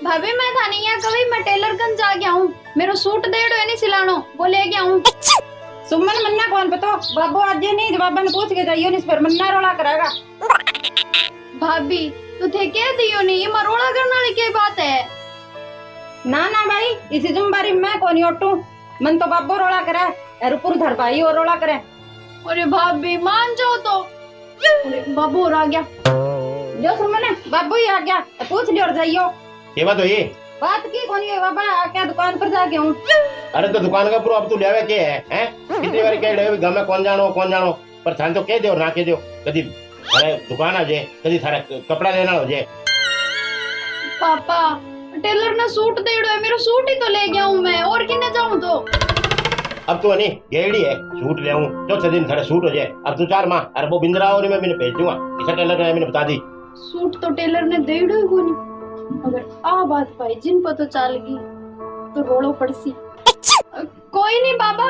भाभी मैं था नहीं यहाँ कभी मैं टेलर गंज जा गया हूँ। मेरा सूट दे दो नहीं सिलानो वो ले गया हूँ। सुमन मन्ना कौन पता बाबू आज नहीं जवाब पूछ के जाइयो नहीं पर मन्ना रोला करेगा। भाभी तू थे कह दियो नहीं ये मरोड़ा करने वाली क्या बात है। ना ना भाई इसी जुम्बारी मैं कौन ओटू मन तो बाबू रोला करे रुपुर धर भाई और रोला करे। अरे भाभी मान जाओ तो। अरे बाबू और आ गया जो सुमन बाबू ही आ गया पूछ लियो और जाइयो। ये बात हुई बात की कौन है बाबा क्या दुकान पर जाके हूँ। अरे तो दुकान का पूरा अब तू ले के है कितनी बार कह रहे गाँव में कौन जानो पर थान तो कह दो ना कह दो कभी अरे दुकान आ जाए कभी थारा कपड़ा लेना हो जाए। पापा टेलर ने सूट दे दो मेरा सूट ही तो ले गया हूँ मैं और किन्ने जाऊँ तो। अब तो नहीं गेड़ी है सूट ले आऊं चौथे दिन थारा सूट हो जाए। अब तू 4 माह अरे वो बिंदरा और मैं भेज दूंगा किसा टेलर ने मैंने बता दी। सूट तो टेलर ने दे दो ही नहीं अगर आ बात भाई जिन पता चल गई तो रोड़ो पड़सी। कोई नहीं बाबा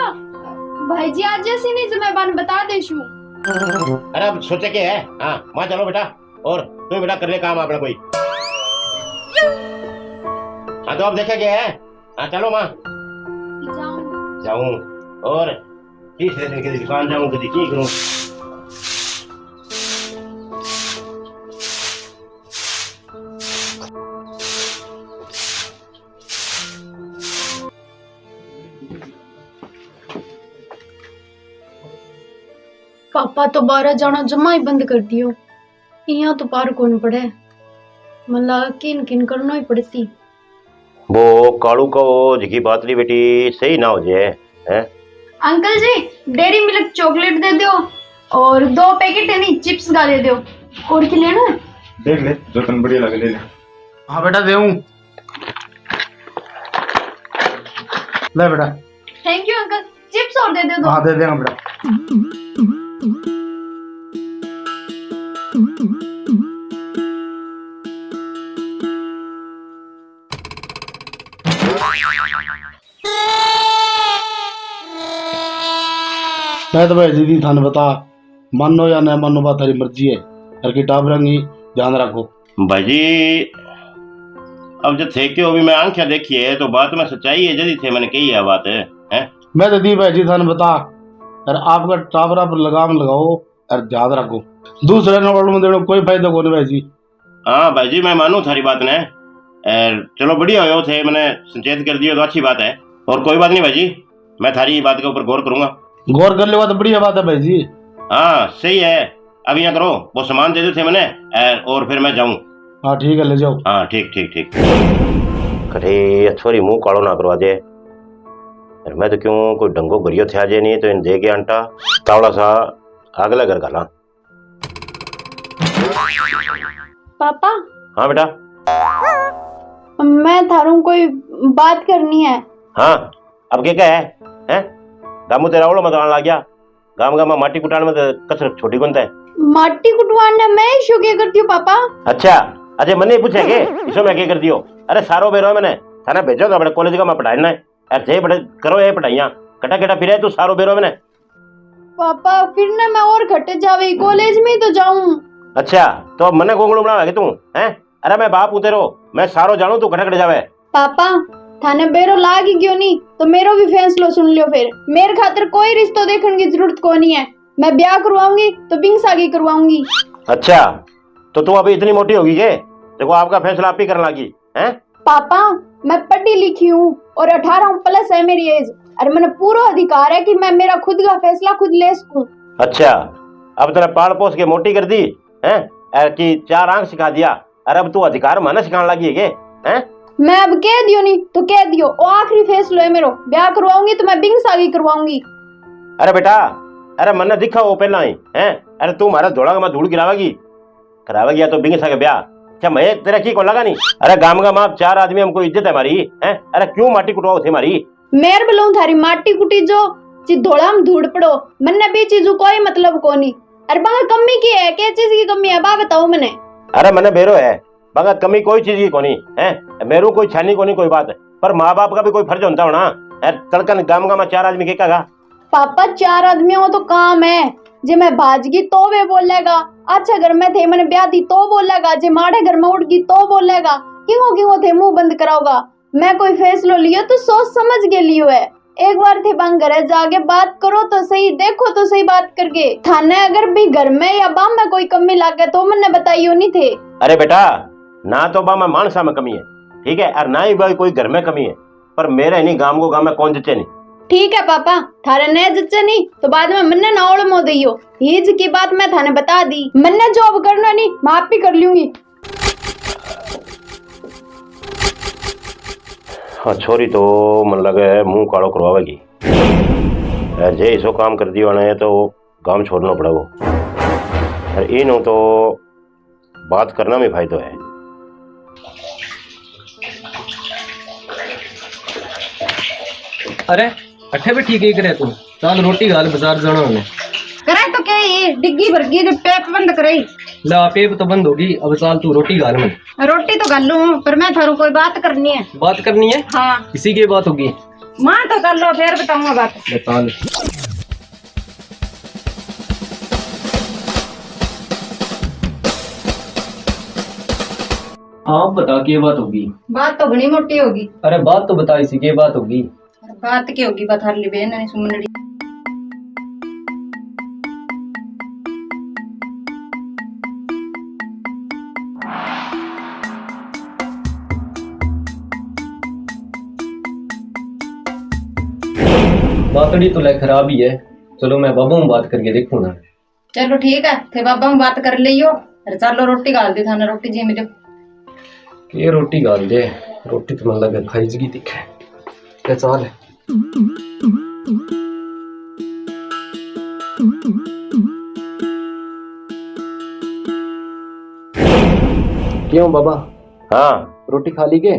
भाई जी आज जैसी नहीं जो मैं बान बता देशू। अरे अब सोचे के है हाँ माँ चलो बेटा और तुम बेटा कर ले काम अपना कोई। हाँ तो अब देखा क्या है हाँ चलो माँ जाऊं और तीसरे दिन की दुकान जाऊं कभी की करूं। पापा तो 12 जाना जमा ही बंद कर दियो यहाँ तो पार कौन पड़े मला किन किन करना ही पड़ती। वो कालू का वो जिकी बात नहीं बेटी सही ना हो जाए हैं। अंकल जी डेयरी मिल्क चॉकलेट दे दो और 2 पैकेट है नहीं चिप्स का दे दो और क्या लेना है देख ले जो तन बढ़िया लगे ले ले। हाँ बेटा देऊं ले बेटा। थैंक यू अंकल चिप्स और दे दो। हाँ दे देगा बेटा। मैं तो भाई दीदी थाने बता मानो या न मानो बात थारी मर्जी है हर की टाप रंगी ध्यान रखो। भाई जी अब जब थे क्यों अभी मैं आंखें देखी है तो बात में सच्चाई है जल्दी थे मैंने कही है बात है मैं तो दी भाई जी थाने बता और आपका टापरा पर लगाम लगाओ और ध्यान रखो दूसरे नंबर में देने कोई फायदा को नहीं भाई जी। हाँ भाई जी मैं मानू थारी बात ने चलो बढ़िया हो थे मैंने संचेत कर दिया तो अच्छी बात है और कोई बात नहीं भाई जी मैं थारी बात के ऊपर गौर करूंगा। गौर कर लेगा तो बढ़िया बात है भाई जी। हाँ सही है अब यहाँ करो वो सामान दे देते मैंने और फिर मैं जाऊँ। हाँ ठीक है ले जाओ। हाँ ठीक ठीक ठीक। अरे छोरी मुंह कालो ना करवा दे मैं तो क्यों कोई डंगो गरियो थे आजे नहीं तो इन दे के आंटा तावड़ा सा अगला घर गाला। पापा हाँ बेटा मैं थारू कोई बात करनी है। हाँ अब क्या है दामू तेरा ओलो मत आने लग गया गांव गांव में माटी कुटान में तो कसरत छोटी बनता है। माटी कुटवाने मैं शो क्या करती हूँ पापा। अच्छा अजय मने पूछे के इसो मैं क्या कर दियो अरे सारो बेरो मैंने थाना भेजो तो बड़े कॉलेज का मैं पढ़ाना है अरे बड़े करो ये पढ़ाइयाँ कटा कटा फिर तू सारो बेरो मैंने। पापा फिर ना मैं और घट जावे कॉलेज में तो जाऊं। अच्छा तो अब मने गोंगड़ू बनावे तू हैं अरे मैं बाप हूं तेरो मैं सारो जानू तू खटखट जावे। पापा थाने बेरो लाग ही क्यों नहीं तो मेरो भी फैसलो सुन लियो फिर मेरे खातिर कोई रिश्तो देखने की जरूरत को नहीं है मैं ब्याह करवाऊंगी तो बिंग सागी करवाऊंगी। अच्छा तो तू अभी इतनी मोटी होगी के देखो आपका फैसला आप ही करने लगी हैं। पापा मैं पढ़ी लिखी हूँ और 18 प्लस है मेरी एज और मैंने पूरा अधिकार है कि मैं मेरा खुद का फैसला खुद ले सकूं। अच्छा अब तेरा पाल पोस के मोटी कर दी हैं कि 4 आंख सिखा दिया अरे अब तू अधिकार माना सिखाने लगी है हैं। मैं अब कह दियो नहीं तो कह दियो और आखिरी फैसला है मेरो ब्याह करवाऊंगी तो मैं बिंग सागी करवाऊंगी। अरे बेटा अरे मन्ने दिखा वो पहला ही हैं अरे तू हमारा धोड़ा में धूल गिरावेगी करावेगी या तो बिंग सागे ब्याह। अच्छा मैं तेरा की कौन लगा नहीं अरे गांव का माप 4 आदमी हमको इज्जत है हमारी हैं अरे क्यों माटी कुटवाओ थे हमारी। मेर बोलूं थारी माटी कुटी जो ची धोड़ा में धूड़ पड़ो मन्ने भी चीजू कोई मतलब को नहीं। अरे बागा कमी की है क्या चीज की कमी है बा बताओ मैंने। अरे मन्ने बेरो है बागा कमी कोई चीज की कोनी है मेरू कोई छानी कोनी कोई बात है पर माँ बाप का भी कोई फर्ज होता हो ना तड़कन गांव में 4 आदमी के कहा। पापा 4 आदमियों तो काम है जे मैं भाजगी तो वे बोलेगा अच्छा घर में थे मैंने ब्याह दी तो बोलेगा जे माड़े घर में उठ गई तो बोलेगा क्यों थे मुंह बंद कराओगा। मैं कोई फैसलो लियो तो सोच समझ के लियो है। एक बार थे बंग घर जाके बात करो तो सही, देखो तो सही बात करके। थाने अगर भी घर में या बाम में कोई कमी लागे तो मैंने बताइयो नहीं थे। अरे बेटा, ना तो बा में मानसा में कमी है, ठीक है, और ना ही भाई कोई घर में कमी है, पर मेरे नहीं गांव को गांव में कौन जचे नहीं। ठीक है पापा, थारे ने जच्चे नहीं तो बाद में मन्ने ना ओढ़ दियो। हिज की बात मैं थाने बता दी, मन्ने जॉब करना नहीं मैं आप ही कर लूंगी। हाँ, छोरी तो मन लगे मुंह कालो करवावेगी। यार जे इसो काम कर दियो ने तो गांव छोड़ना पड़ेगो। और इन तो बात करना में फायदो है। अरे अठे भी ठीक ही करे तू, चल रोटी गाल बाजार जाना होने। करे तो क्या ये डिग्गी भरगी जो पेप बंद करे। ला पेप तो बंद होगी, अब चल तू रोटी गाल में। रोटी तो कर लूं पर मैं थारू कोई बात करनी है। बात करनी है? हाँ। किसी की बात होगी? माँ तो कर लो फिर बताऊंगा बात। बता ले। हाँ बता की बात होगी। बात तो बड़ी मोटी होगी। अरे बात तो बता, इसी की बात होगी। बात की होगी, बात हर ली बहन नहीं सुमनड़ी। बातड़ी तो ले खराब ही है, चलो मैं बाबू में बात करके देखूँ ना। चलो ठीक है, थे बाबा में बात कर लियो। अरे चलो रोटी गाल दी थाने, रोटी जी मिलो। ये रोटी गाल दे, रोटी तो मन लगे खाई जगी दिखे। क्या चाल है? क्यों बाबा? हाँ रोटी खा ली के?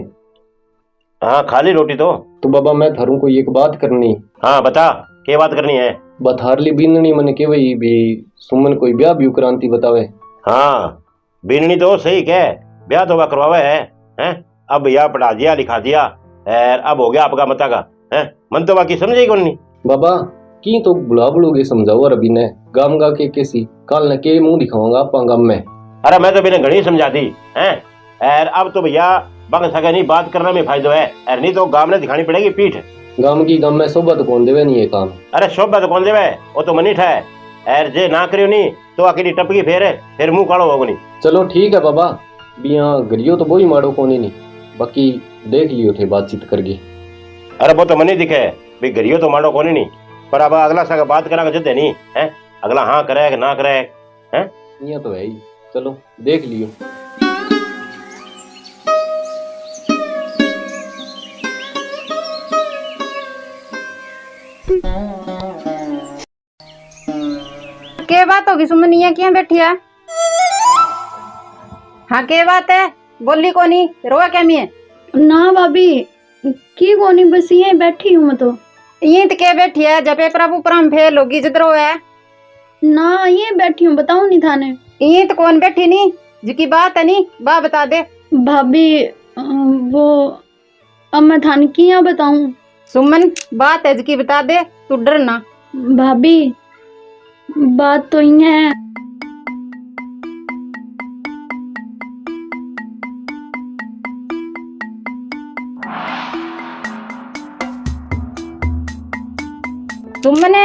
हाँ, खाली रोटी तो बाबा मैं थारू को एक बात करनी। हाँ बता, क्या बात करनी है? बथारली बीननी मन के वही भी सुमन कोई ब्याह ब्यू क्रांति बतावे। हाँ, बीननी तो सही कह, ब्याह तो करवावे है? अब या पढ़ा दिया लिखा दिया और अब हो गया आपका मता का है, मन तो बाकी समझे कौन नहीं। बाबा की तो बुला बुलोगे समझाओ अभी ने गाम गा के कैसी काल न के मुंह दिखाऊंगा आप गाम में। अरे मैं तो बिना घड़ी समझा दी है, और अब तो भैया बंग सके नहीं, बात करना में फायदा है, और नहीं तो गांव ने दिखानी पड़ेगी पीठ। गाम की गाम में शोभा तो कौन देवे नहीं ये काम। अरे शोभा तो कौन देवे, वो तो मनीठ है, और जे ना करियो नहीं तो अकेली टपकी फिर मुंह कालो होगा नहीं। चलो ठीक है बाबा, बिया गरियो तो वही मारो कोनी नहीं, बाकी देख लियो थे बातचीत करके। अरे वो तो मनी दिखे भाई, गरियो तो मारो कोनी नहीं, पर अब अगला सा बात करा जते नहीं है, अगला हाँ करे ना करे है, ये तो है ही। चलो देख लियो। के बात होगी सुमनिया क्या बैठी है? हाँ के बात है, बोली को नहीं रोआ क्या मैं? ना भाभी की कोनी, बस यहीं बैठी हूँ मैं तो। ये तो क्या बैठी है, जब पेपर अब ऊपर फेल होगी जिधरो है ना, ये बैठी हूँ, बताऊँ नहीं थाने। ये तो कौन बैठी नहीं जिकी बात है नहीं बा बता दे। भाभी वो अब मैं थाने की यहाँ बताऊँ? सुमन बात है जिकी बता दे, तू डर ना। भाभी बात तो ये है, सुमन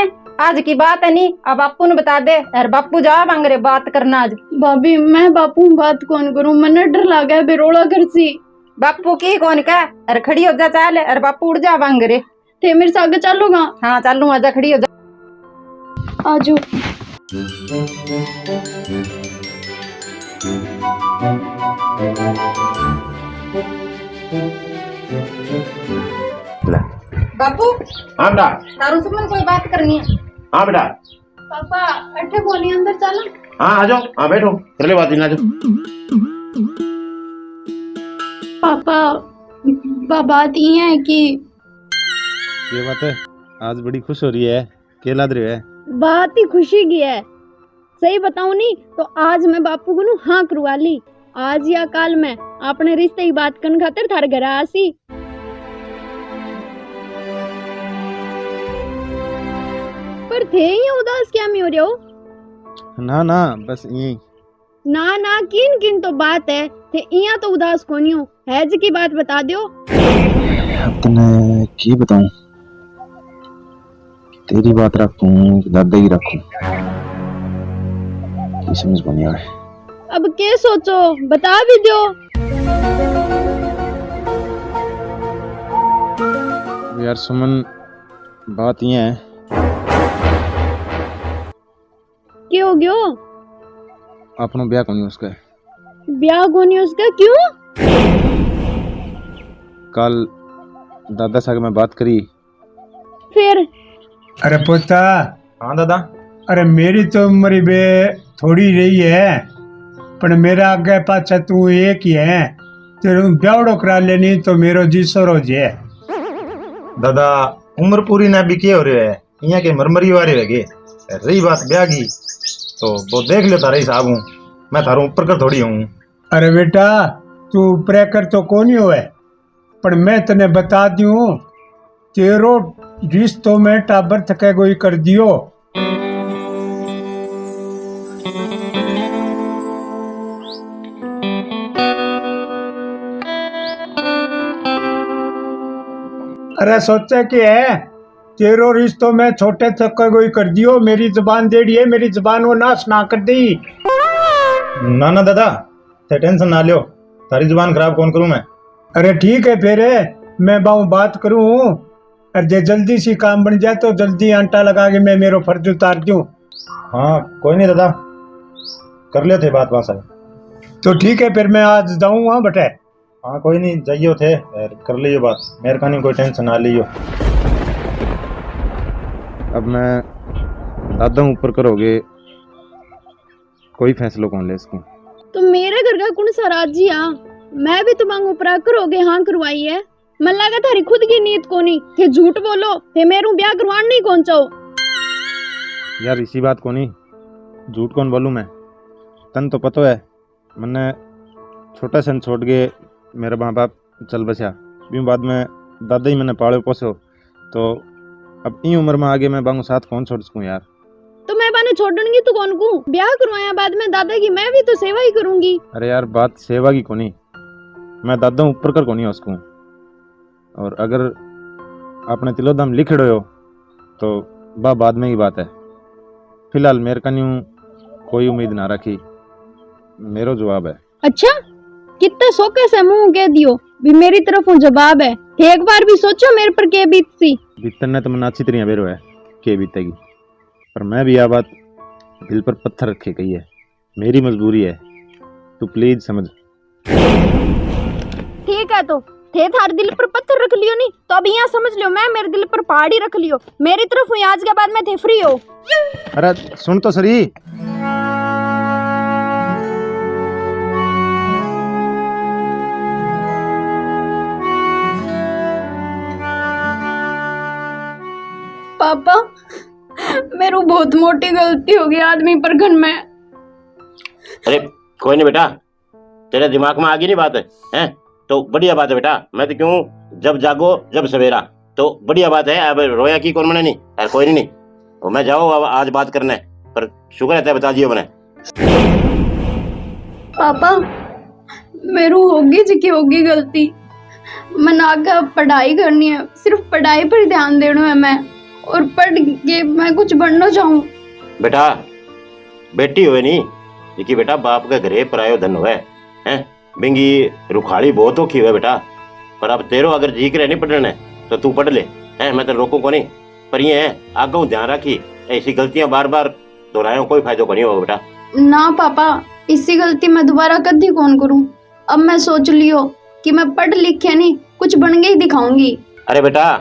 आज की बात है नहीं, अब बापू ने बता दे। अरे बापू जा बांगरे बात करना आज। भाभी मैं बापू बात कौन करूँ, मने डर लगा है बेरोड़ा कर सी। बापू की कौन का? अरे खड़ी हो जा चाल, अरे बापू उड़ जा बांगरे। थे मेरे साथ चलोगा? हाँ चालू, आजा खड़ी हो जा। आजो। बापू हाँ बेटा। तारू सुमन कोई बात करनी है। हाँ बेटा। पापा अठे बोली अंदर चला। हाँ आ जाओ, हाँ बैठो, कर ले बात ही ना जाओ। पापा बात ये है कि ये बात है, आज बड़ी खुश हो रही है, क्या लाद रही है? बात ही खुशी की है, सही बताऊं नहीं तो आज मैं बापू को नु हाँ करवा ली। आज या काल में अपने रिश्ते की बात करने खातिर थारे घर आसी। पर थे ये उदास क्या में हो रहे हो? ना ना बस यही। ना ना किन किन तो बात है, थे इया तो उदास कोनी हो हैज की बात बता दियो। अब तने की बताऊं, तेरी बात रखूं कि दादा की रखूं, की समझ बनी है। अब के सोचो बता भी दियो। यार सुमन, बात ये है, के हो गयो? अपनो ब्याह कोनी उसका। ब्याह कोनी उसका क्यों? कल दादा साहब मैं बात करी। फिर अरे पोता। हाँ दादा। अरे मेरी तो उम्र बे थोड़ी रही है, पर मेरा आगे पाछा तू एक ही है, तेरे ब्यावड़ो करा लेनी तो मेरो जी सोरो जे। दादा उम्र पूरी ना भी के हो रहे है, यहाँ के मरमरी वारे रहे। रही बात ब्याह की तो वो देख लो तारा हिसाब हूँ, मैं थारों ऊपर कर थोड़ी हूँ। अरे बेटा तू प्रेकर तो कोनी होए, पर मैं तने बता दूं तेरो रिश्तों में टाबर थके गोई कर दियो। अरे सोचा कि है तेरो रिश्तों में छोटे थके गोई कर दियो। मेरी जुबान देड़ी है, मेरी जुबान वो नाश ना कर दी। ना ना दादा ते टेंशन ना लियो, थारी जुबान खराब कौन करूँ मैं। अरे ठीक है फिर मैं बाऊ बात करूं, और जे जल्दी सी काम बन जाए तो जल्दी आंटा लगा के मैं मेरो फर्ज उतार दूं। हाँ कोई नहीं दादा, कर लियो थे बात वहाँ से। तो ठीक है फिर मैं आज जाऊँ वहाँ बटे। हाँ कोई नहीं जाइयो थे, कर लियो बात, मेरे का नहीं कोई टेंशन ना लियो। अब मैं दादा ऊपर करोगे, कोई फैसला कौन ले इसको। तो मेरे घर का कौन सा राजी आ, मैं भी तो मांग ऊपर करोगे हाँ करवाई है। मन लगा थारी खुद की नीयत कोनी थे, झूठ बोलो थे मेरू ब्याह करवान नहीं कौन चाहो। यार इसी बात को नहीं, झूठ कौन बोलूँ मैं। तन तो पता है मैंने छोटा सन छोड़ के मेरा माँ बाप चल बचा, भी बाद में दादा ही मैंने पाले पोसो, तो अब ई उम्र में आगे मैं बांगू साथ कौन छोड़ सकूँ यार। तो मैं बाने छोड़नगी तो कौन को ब्याह करवाया बाद में दादा की मैं भी तो सेवा ही करूंगी। अरे यार बात सेवा की को नहीं, मैं दादा ऊपर कर को नहीं उसको, और अगर आपने तिलोदम लिख रहे हो तो बा बाद में ही बात है। फिलहाल मेरे का न्यू कोई उम्मीद ना रखी, मेरो जवाब है। अच्छा कितना शौके से मुंह कह दियो भी मेरी तरफ जवाब है, एक बार भी सोचो मेरे पर के बीत सी। बीतन ने तो मन अच्छी तरह बेरो है के बीतेगी, पर मैं भी यह बात दिल पर पत्थर रखे गई है, मेरी मजबूरी है, तू प्लीज समझ। ठीक है तो थे थार दिल पर पत्थर रख लियो नहीं तो अब यहाँ समझ लियो मैं मेरे दिल पर पहाड़ी रख लियो, मेरी तरफ हुई आज के बाद में थे फ्री हो। अरे सुन तो सरी, पापा मेरू बहुत मोटी गलती हो गई आदमी पर घर में। अरे कोई नहीं बेटा, तेरे दिमाग में आ गई नहीं बात है, हैं? तो बढ़िया बात है बेटा, मैं तो क्यों जब जागो जब सवेरा, तो बढ़िया बात है। अब रोया की कौन मने नहीं यार, कोई नहीं वो मैं जाओ अब आज बात करने, पर शुक्र है बता दियो मैंने। पापा मेरू होगी जी की होगी गलती, मन आगे पढ़ाई करनी है, सिर्फ पढ़ाई पर ध्यान देना है मैं, और पढ़ के मैं कुछ बनना चाहूँ। बेटा बेटी हुए नहीं देखी बेटा, बाप का घरे परायो धन हुए हैं, बिंगी रुखाड़ी बहुत औखी हुए बेटा, पर अब तेरो अगर जीक रहे नहीं पढ़ने तो तू पढ़ ले, हैं? मैं तो रोकू को नहीं, पर ये है आगे ध्यान रखी, ऐसी गलतियां बार बार दोहरायो कोई फायदा को नहीं होगा बेटा। ना पापा इसी गलती मैं दोबारा कभी कौन करूँ, अब मैं सोच लियो कि मैं पढ़ लिख के नहीं कुछ बन के ही दिखाऊंगी। अरे बेटा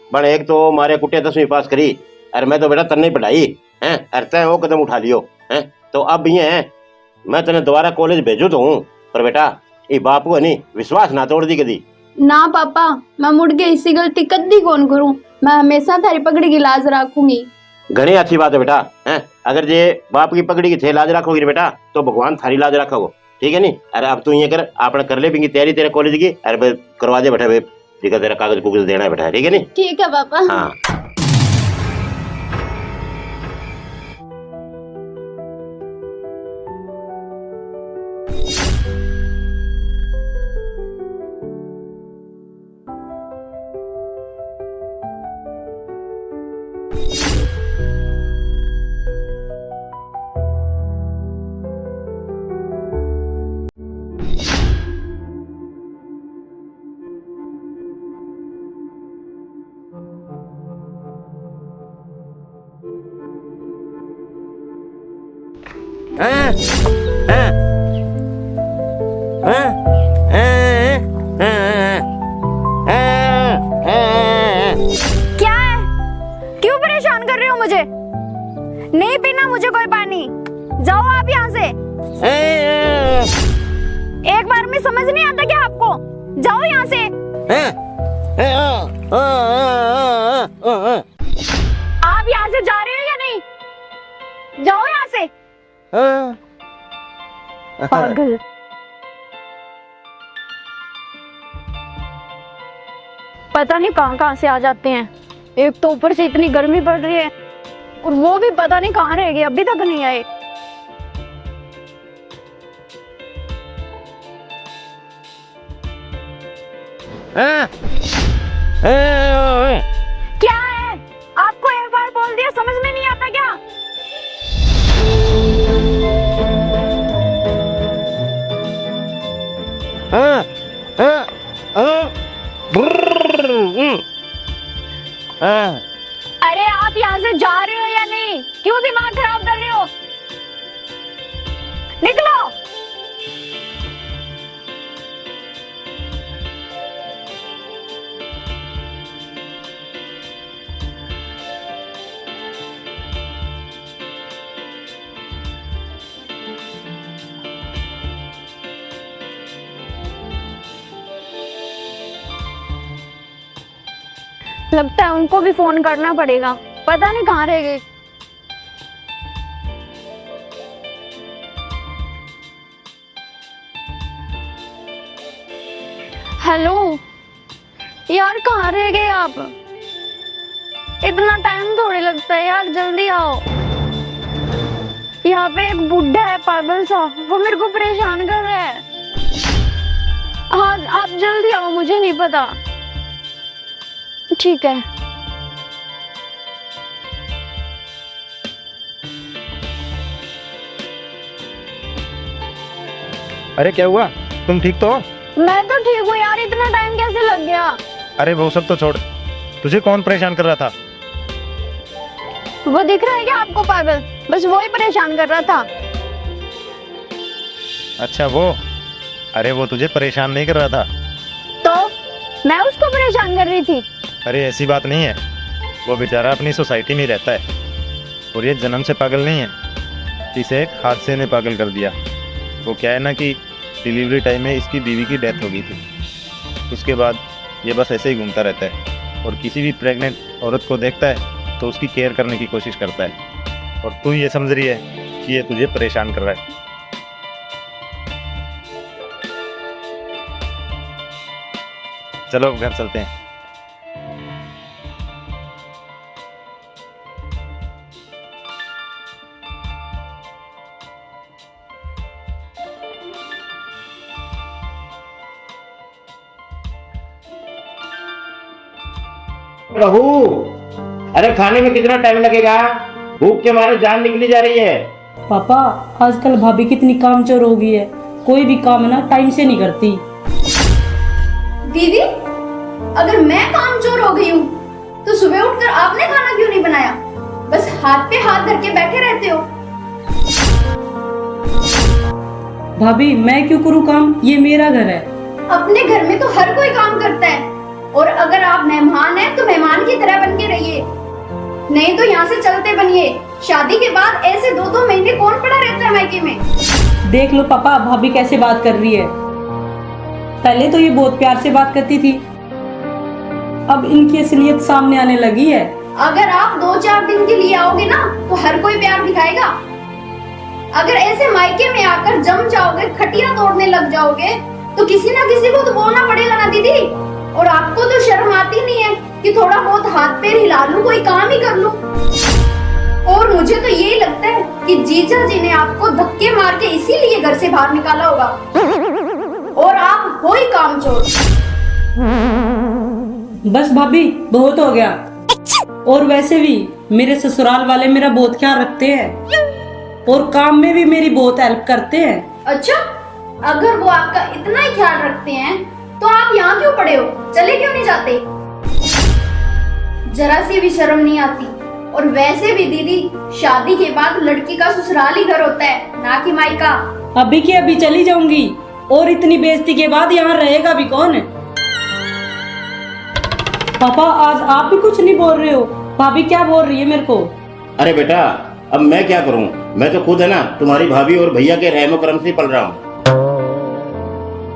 बन एक तो मारे कुटिया 10वीं पास करी, अरे मैं तो बेटा तन नहीं पढ़ाई हैं, अरे तय वो कदम उठा लियो हैं, तो अब ये है मैं तेने दोबारा कॉलेज भेजू तो हूँ, पर बेटा ये बाप को नहीं विश्वास ना तोड़ दी कदी। ना पापा मैं मुड़ के इसी गलती कभी कौन करूँ, मैं हमेशा थारी पगड़ी की लाज रखूंगी। घनी अच्छी बात है बेटा, हैं? अगर ये बाप की पगड़ी की थे लाज रखोगी बेटा तो भगवान थारी लाज रखोगे, ठीक है नहीं। अरे अब तू ये कर आपने कर ले बिंगी तैयारी तेरे कॉलेज की, अरे करवा दे बेटा, ठीक है तेरा कागज कुगज देना है बेटा, ठीक है नहीं। ठीक है पापा। हाँ क्या है? क्यों परेशान कर रहे हो मुझे? नहीं पीना मुझे कोई पानी, जाओ आप यहाँ से। एक बार में समझ नहीं आता क्या आपको? जाओ यहाँ से। आप यहाँ से जा रहे हो या नहीं? जाओ यहाँ से। पागल। पता नहीं कहाँ से आ जाते हैं। एक तो ऊपर से इतनी गर्मी पड़ रही है और वो भी पता नहीं कहाँ रह गए, अभी तक नहीं आए। क्या है? आपको एक बार बोल दिया, समझ में नहीं आता क्या? अरे आप यहाँ से जा रहे हो या नहीं? क्यों दिमाग खराब कर रहे हो? निकलो। लगता है उनको भी फोन करना पड़ेगा, पता नहीं कहाँ रह गए। हेलो यार, कहाँ रह गए आप? इतना टाइम थोड़ी लगता है यार, जल्दी आओ। यहाँ पे एक बुढ़ा है पागल सा, वो मेरे को परेशान कर रहा है। हाँ आप जल्दी आओ, मुझे नहीं पता। ठीक है। अरे क्या हुआ, तुम ठीक तो हो? मैं तो ठीक हूँ यार, इतना टाइम कैसे लग गया? अरे वो सब तो छोड़, तुझे कौन परेशान कर रहा था? वो दिख रहा है क्या आपको पागल? बस वो ही परेशान कर रहा था। अच्छा वो, अरे वो तुझे परेशान नहीं कर रहा था तो मैं उसको परेशान कर रही थी। अरे ऐसी बात नहीं है, वो बेचारा अपनी सोसाइटी में रहता है और ये जन्म से पागल नहीं है, इसे एक हादसे ने पागल कर दिया। वो क्या है ना कि डिलीवरी टाइम में इसकी बीवी की डेथ हो गई थी। उसके बाद ये बस ऐसे ही घूमता रहता है और किसी भी प्रेग्नेंट औरत को देखता है तो उसकी केयर करने की कोशिश करता है, और तू ये समझ रही है कि ये तुझे परेशान कर रहा है। चलो घर चलते हैं। प्रभु, अरे खाने में कितना टाइम लगेगा? भूख के मारे जान निकली जा रही है। पापा आजकल भाभी कितनी कामचोर हो गई है, कोई भी काम ना टाइम से नहीं करती। दीदी, अगर मैं कामचोर हो गई हूँ तो सुबह उठकर आपने खाना क्यों नहीं बनाया? बस हाथ पे हाथ धर के बैठे रहते हो। भाभी मैं क्यों करूँ काम, ये मेरा घर है। अपने घर में तो हर कोई काम करता है, और अगर आप मेहमान हैं तो मेहमान की तरह बन के रहिए, नहीं तो यहाँ से चलते बनिए। शादी के बाद ऐसे 2-2 महीने कौन पड़ा रहता है मायके में? देख लो पापा भाभी कैसे बात कर रही है। पहले तो ये बहुत प्यार से बात करती थी, अब इनकी असलियत सामने आने लगी है। अगर आप 2-4 दिन के लिए आओगे ना तो हर कोई प्यार दिखाएगा। अगर ऐसे मायके में आकर जम जाओगे, खटिया तोड़ने लग जाओगे, तो किसी ना किसी को तो बोलना पड़ेगा ना दीदी। और आपको तो शर्म आती नहीं है कि थोड़ा बहुत हाथ पैर हिला लूं, कोई काम ही कर लूं। और मुझे तो यही लगता है कि जीजा जी ने आपको धक्के मार के इसीलिए घर से बाहर निकाला होगा, और आप हो ही कामचोर। बस भाभी बहुत हो गया। और वैसे भी मेरे ससुराल वाले मेरा बहुत ख्याल रखते हैं और काम में भी मेरी बहुत हेल्प करते हैं। अच्छा, अगर वो आपका इतना ही ख्याल रखते हैं तो आप यहाँ क्यों पड़े हो? चले क्यों नहीं जाते? जरा सी भी शर्म नहीं आती। और वैसे भी दीदी, शादी के बाद लड़की का ससुराल ही घर होता है, ना कि मायका। अभी की अभी चली जाऊंगी, और इतनी बेइज्जती के बाद यहाँ रहेगा भी कौन? पापा आज आप भी कुछ नहीं बोल रहे हो, भाभी क्या बोल रही है मेरे को? अरे बेटा, अब मैं क्या करूं? मैं तो खुद है ना तुम्हारी भाभी और भैया के रहमो करम से पल रहा हूं।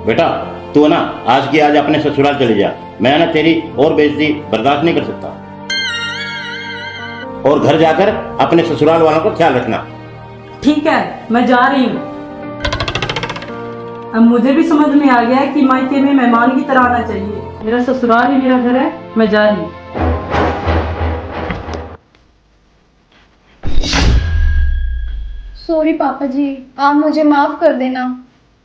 बेटा तू है ना आज की आज अपने ससुराल चली जा। मैं ना तेरी और बेइज्जती बर्दाश्त नहीं कर सकता। और घर जाकर अपने ससुराल वालों का ख्याल रखना। ठीक है, मैं जा रही हूँ। अब मुझे भी समझ में आ गया है कि मायके में मेहमान की तरह आना चाहिए। मेरा ससुराल ही मेरा घर है, मैं जा रही हूँ। सॉरी पापा जी, आप मुझे माफ कर देना।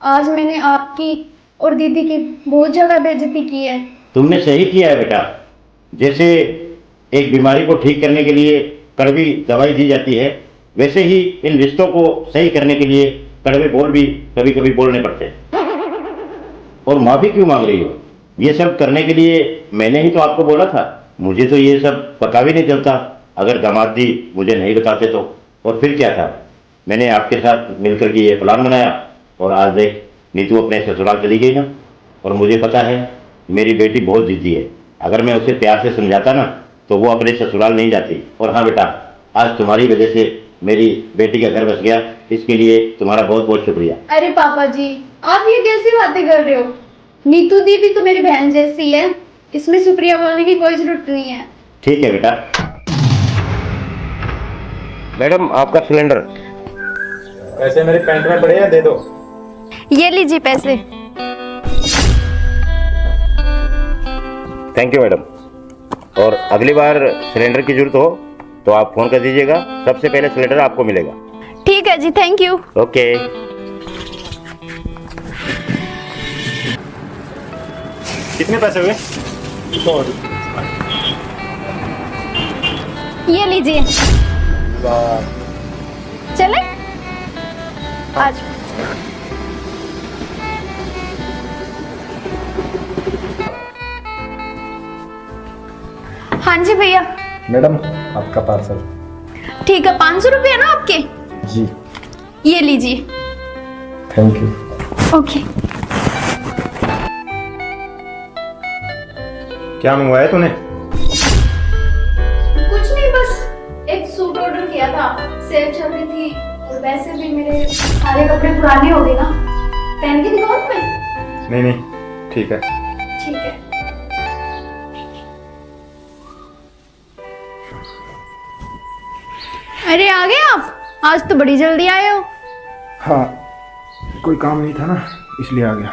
आज मैंने आपकी और दीदी की बहुत ज्यादा बेइज्जती की है। तुमने सही किया है बेटा। जैसे एक बीमारी को ठीक करने के लिए कड़वी दवाई दी जाती है, वैसे ही इन रिश्तों को सही करने के लिए कड़वे बोल भी कभी कभी बोलने पड़ते हैं। और माफी क्यों मांग रही हो? ये सब करने के लिए मैंने ही तो आपको बोला था। मुझे तो ये सब पता भी नहीं चलता अगर दामाद जी मुझे नहीं बताते तो। और फिर क्या था, मैंने आपके साथ मिलकर के ये प्लान बनाया और आज देख नीतू अपने ससुराल चली गई ना। और मुझे पता है मेरी बेटी बहुत जिद्दी है, अगर मैं उसे प्यार से समझाता ना तो वो अपने ससुराल नहीं जाती। और हाँ बेटा, आज तुम्हारी वजह से मेरी बेटी का घर बस गया, इसके लिए तुम्हारा बहुत बहुत शुक्रिया। अरे पापा जी, आप ये कैसी बातें कर रहे हो? नीतू दी भी तो मेरी बहन जैसी है, इसमें शुक्रिया बोलने की कोई जरूरत नहीं है। ठीक है बेटा। मैडम आपका सिलेंडर। पैसे मेरे पैंट में पड़े हैं, दे दो। ये लीजिए पैसे। Thank you madam. और अगली बार सिलेंडर की जरूरत हो तो आप फोन कर दीजिएगा, सबसे पहले सिलेंडर आपको मिलेगा। ठीक है जी, थैंक यू। ओके। कितने पैसे हुए? ये लीजिए। चले आज। हाँ जी भैया। मैडम आपका पार्सल। ठीक है, 500 रुपये ना आपके? जी। ये लीजिए। Thank you. ओके। क्या मंगवाया तूने? कुछ नहीं, बस एक सूट ऑर्डर किया था, सेल चल रही थी और वैसे भी मेरे सारे कपड़े पुराने हो गए ना, पहन के दिखाऊं मैं? नहीं नहीं, ठीक है। ठीक है। अरे आ गए आप? आज तो बड़ी जल्दी आए हो। हाँ, कोई काम नहीं था ना इसलिए आ गया।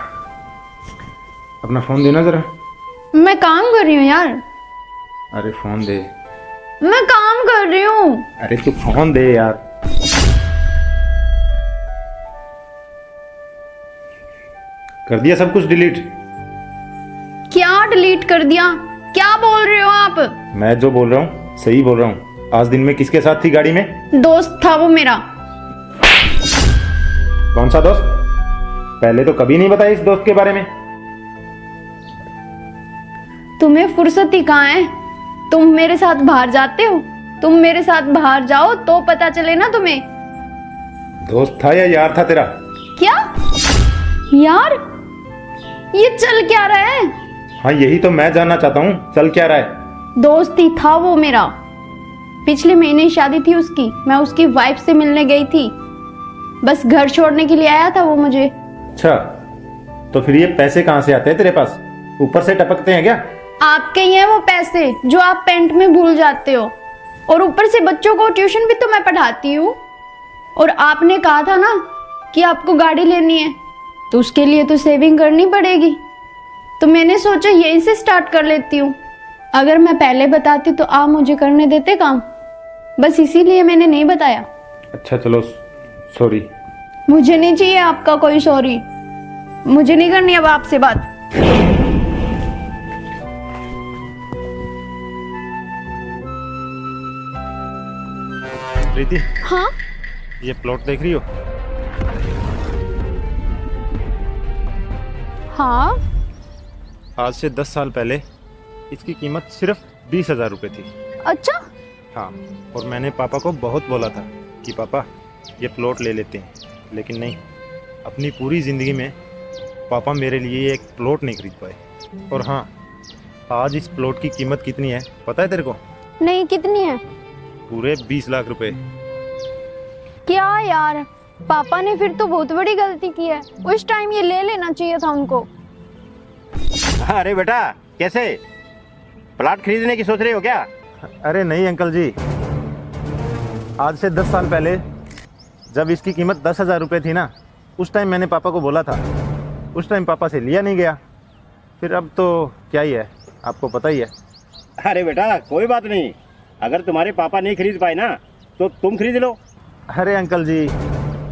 अपना फोन देना जरा। मैं काम कर रही हूँ यार। अरे फोन दे। मैं काम कर रही हूँ। अरे तू फोन दे यार। कर दिया सब कुछ डिलीट? क्या डिलीट कर दिया? क्या बोल रहे हो आप? मैं जो बोल रहा हूँ सही बोल रहा हूँ। आज दिन में किसके साथ थी गाड़ी में? दोस्त था वो मेरा। कौन सा दोस्त? पहले तो कभी नहीं बताया इस दोस्त के बारे में। तुम्हें फुर्सत ही कहाँ है? तुम मेरे साथ बाहर जाते हो? तुम मेरे साथ बाहर जाओ तो पता चले ना तुम्हें। दोस्त था या यार था तेरा? क्या यार? ये चल क्या रहा है? हाँ यही तो मैं जानना चाहता हूँ, चल क्या रहा है? दोस्त ही था वो मेरा। पिछले महीने ही शादी थी उसकी, मैं उसकी वाइफ से मिलने गई थी, बस घर छोड़ने के लिए आया था वो मुझे। अच्छा, तो फिर ये पैसे कहाँ से आते हैं तेरे पास? ऊपर से टपकते हैं क्या? आपके ही हैं वो पैसे जो आप पेंट में भूल जाते हो। और ऊपर से बच्चों को ट्यूशन भी तो मैं पढ़ाती हूँ। और आपने कहा था ना कि आपको गाड़ी लेनी है, तो उसके लिए तो सेविंग करनी पड़ेगी। तो मैंने सोचा यहीं से स्टार्ट कर लेती हूँ। अगर मैं पहले बताती तो आप मुझे करने देते काम, बस इसीलिए मैंने नहीं बताया। अच्छा चलो सॉरी। मुझे नहीं चाहिए आपका कोई सॉरी। मुझे नहीं करनी अब आपसे बात। प्रीति, हाँ ये प्लॉट देख रही हो? हाँ। आज से 10 साल पहले इसकी कीमत सिर्फ 20,000 रुपए थी। अच्छा, हाँ, और मैंने पापा को बहुत बोला था कि पापा ये प्लॉट ले लेते हैं, लेकिन नहीं, अपनी पूरी ज़िंदगी में पापा मेरे लिए एक प्लॉट नहीं खरीद पाए। और हाँ, आज इस प्लॉट की कीमत कितनी है पता है तेरे को? नहीं, कितनी है? पूरे 20 लाख रुपए। क्या यार, पापा ने फिर तो बहुत बड़ी गलती की है। उस टाइम ये ले लेना चाहिए था उनको। अरे बेटा, कैसे प्लॉट खरीदने की सोच रहे हो क्या? अरे नहीं अंकल जी, आज से 10 साल पहले जब इसकी कीमत 10,000 रुपये थी ना, उस टाइम मैंने पापा को बोला था। उस टाइम पापा से लिया नहीं गया, फिर अब तो क्या ही है, आपको पता ही है। अरे बेटा कोई बात नहीं, अगर तुम्हारे पापा नहीं खरीद पाए ना तो तुम खरीद लो। अरे अंकल जी,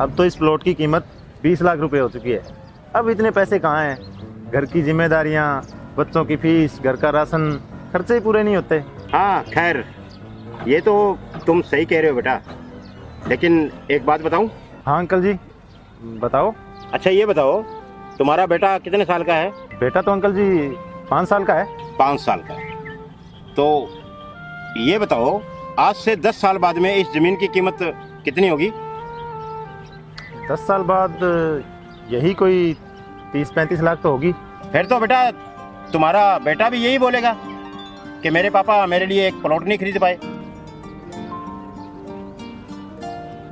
अब तो इस प्लॉट की कीमत 20 लाख रुपए हो चुकी है। अब इतने पैसे कहाँ हैं? घर की जिम्मेदारियाँ, बच्चों की फीस, घर का राशन, खर्चे ही पूरे नहीं होते। हाँ खैर, ये तो तुम सही कह रहे हो बेटा, लेकिन एक बात बताऊं? हाँ अंकल जी बताओ। अच्छा ये बताओ, तुम्हारा बेटा कितने साल का है? बेटा तो अंकल जी 5 साल का है। 5 साल का। तो ये बताओ, आज से 10 साल बाद में इस जमीन की कीमत कितनी होगी? 10 साल बाद यही कोई 30-35 लाख तो होगी। फिर तो बेटा तुम्हारा बेटा भी यही बोलेगा कि मेरे पापा मेरे लिए एक प्लॉट नहीं खरीद पाए।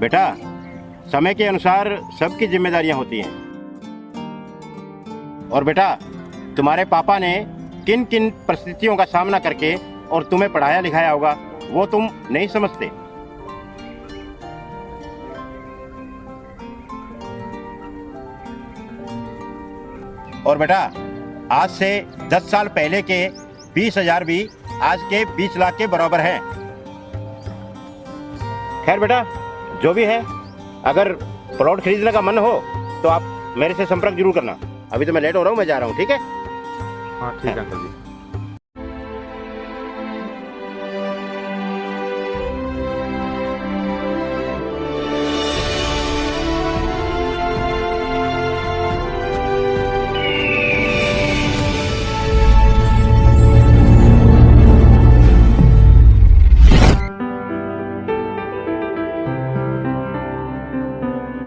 बेटा, समय के अनुसार सबकी जिम्मेदारियां होती हैं। और बेटा, तुम्हारे पापा ने किन किन परिस्थितियों का सामना करके और तुम्हें पढ़ाया लिखाया होगा, वो तुम नहीं समझते। और बेटा, आज से 10 साल पहले के 20,000 भी आज के 20 लाख के बराबर हैं। खैर बेटा, जो भी है, अगर प्लॉट खरीदने का मन हो तो आप मेरे से संपर्क जरूर करना। अभी तो मैं लेट हो रहा हूँ, मैं जा रहा हूँ, ठीक है? हाँ ठीक है अंकल जी।